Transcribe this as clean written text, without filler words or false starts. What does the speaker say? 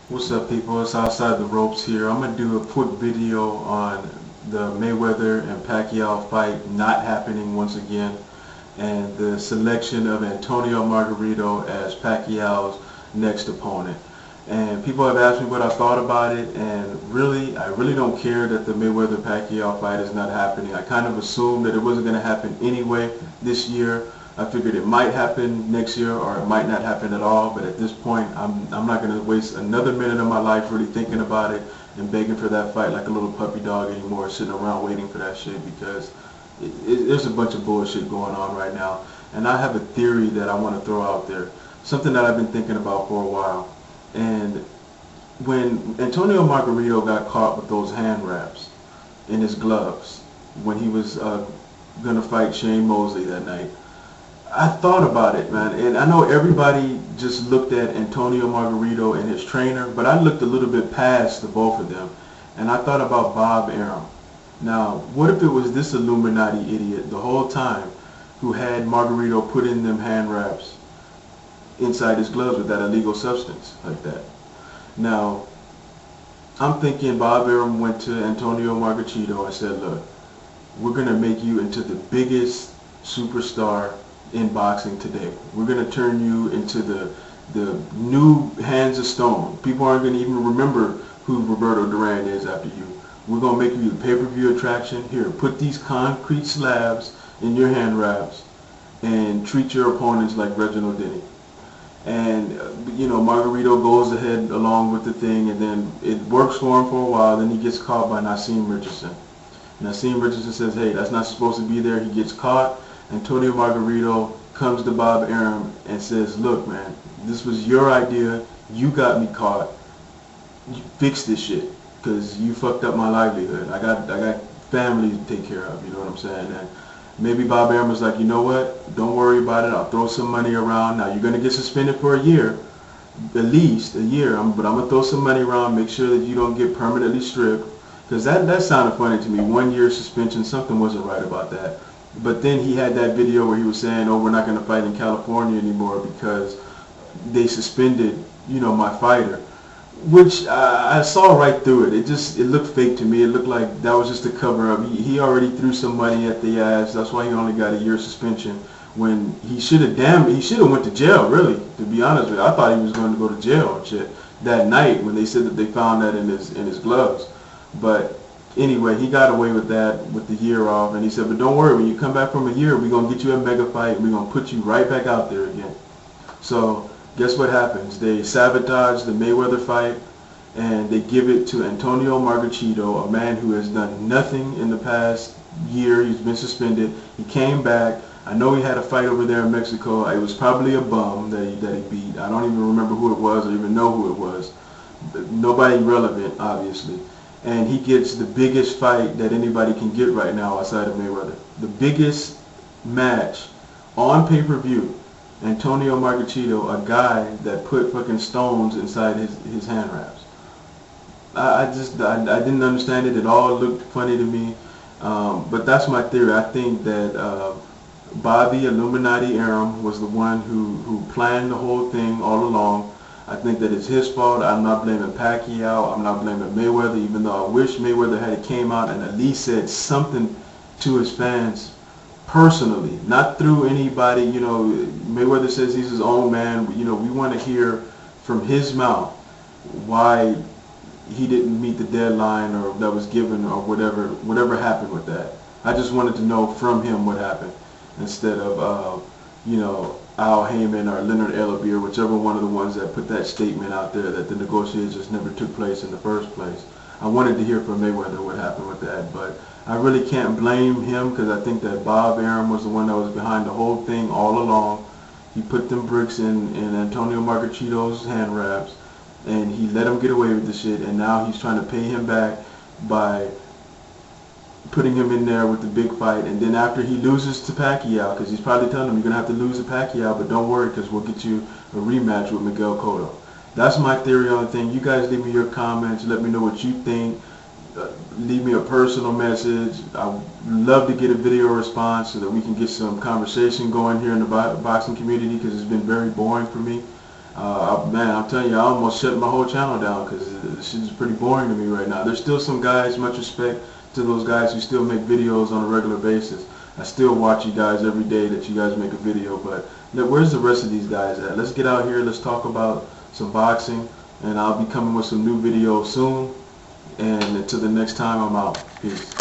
What's up, people? It's Outside the Ropes here. I'm gonna do a quick video on the Mayweather and Pacquiao fight not happening once again, and the selection of Antonio Margarito as Pacquiao's next opponent. And people have asked me what I thought about it, and I really don't care that the Mayweather-Pacquiao fight is not happening. I kind of assumed that it wasn't going to happen anyway this year. I figured it might happen next year or it might not happen at all, but at this point I'm not going to waste another minute of my life really thinking about it and begging for that fight like a little puppy dog anymore, sitting around waiting for that shit, because there's a bunch of bullshit going on right now. And I have a theory that I want to throw out there, something that I've been thinking about for a while. And when Antonio Margarito got caught with those hand wraps in his gloves when he was going to fight Shane Mosley that night, I thought about it, man. And I know everybody just looked at Antonio Margarito and his trainer, but I looked a little bit past the both of them. And I thought about Bob Arum. Now, what if it was this Illuminati idiot the whole time who had Margarito put in them hand wraps inside his gloves with that illegal substance like that? Now, I'm thinking Bob Arum went to Antonio Margarito and said, look, we're going to make you into the biggest superstar in boxing today. We're going to turn you into the new Hands of Stone. People aren't going to even remember who Roberto Duran is after you. We're going to make you the pay-per-view attraction. Here, put these concrete slabs in your hand wraps and treat your opponents like Reginald Denny. And, Margarito goes ahead along with the thing, and then it works for him for a while. Then he gets caught by Naseem Richardson. Naseem Richardson says, hey, that's not supposed to be there. He gets caught. Antonio Margarito comes to Bob Arum and says, look, man, this was your idea. You got me caught. You fix this shit, because you fucked up my livelihood. I got family to take care of, you know what I'm saying? And maybe Bob Arum was like, you know what, don't worry about it. I'll throw some money around. Now, you're going to get suspended for a year, at least a year, but I'm going to throw some money around, make sure that you don't get permanently stripped. Because that sounded funny to me. 1 year suspension, something wasn't right about that. But then he had that video where he was saying, oh, we're not going to fight in California anymore because they suspended, my fighter. Which I saw right through it. It looked fake to me. It looked like that was just a cover up. He already threw some money at the ass. That's why he only got a year suspension, when he should have went to jail, really, to be honest with you. I thought he was going to go to jail and shit that night when they said that they found that in his gloves. But anyway, he got away with that, with the year off, and he said, but don't worry, when you come back from a year, we're going to get you a mega fight, we're going to put you right back out there again. So guess what happens? They sabotage the Mayweather fight, and they give it to Antonio Margarito, a man who has done nothing in the past year. He's been suspended. He came back. I know he had a fight over there in Mexico. It was probably a bum that he beat. I don't even remember who it was or even know who it was. Nobody relevant, obviously. And he gets the biggest fight that anybody can get right now outside of Mayweather. The biggest match on pay-per-view. Antonio Margarito, a guy that put fucking stones inside his hand wraps. I didn't understand it. It all looked funny to me. But that's my theory. I think that Bobby Illuminati Arum was the one who planned the whole thing all along. I think that it's his fault. I'm not blaming Pacquiao. I'm not blaming Mayweather, even though I wish Mayweather had came out and at least said something to his fans personally, not through anybody. Mayweather says he's his own man. We want to hear from his mouth why he didn't meet the deadline or that was given or whatever happened with that. I just wanted to know from him what happened, instead of Al Heyman or Leonard Ellerbe, whichever one of the ones that put that statement out there that the negotiations never took place in the first place. I wanted to hear from Mayweather what happened with that, but I really can't blame him, because I think that Bob Arum was the one that was behind the whole thing all along. He put them bricks in Antonio Margarito's hand wraps, and he let him get away with the shit, and now he's trying to pay him back by putting him in there with the big fight. And then after he loses to Pacquiao, because he's probably telling him, you're going to have to lose to Pacquiao, but don't worry, because we'll get you a rematch with Miguel Cotto. That's my theory on the thing. You guys leave me your comments. Let me know what you think. Leave me a personal message. I would love to get a video response so that we can get some conversation going here in the boxing community, because it's been very boring for me. Man, I'm telling you, I almost shut my whole channel down because this shit is pretty boring to me right now. There's still some guys, much respect to those guys who still make videos on a regular basis. I still watch you guys every day that you guys make a video, but where's the rest of these guys at? Let's get out here, let's talk about some boxing, and I'll be coming with some new videos soon. And until the next time, I'm out. Peace.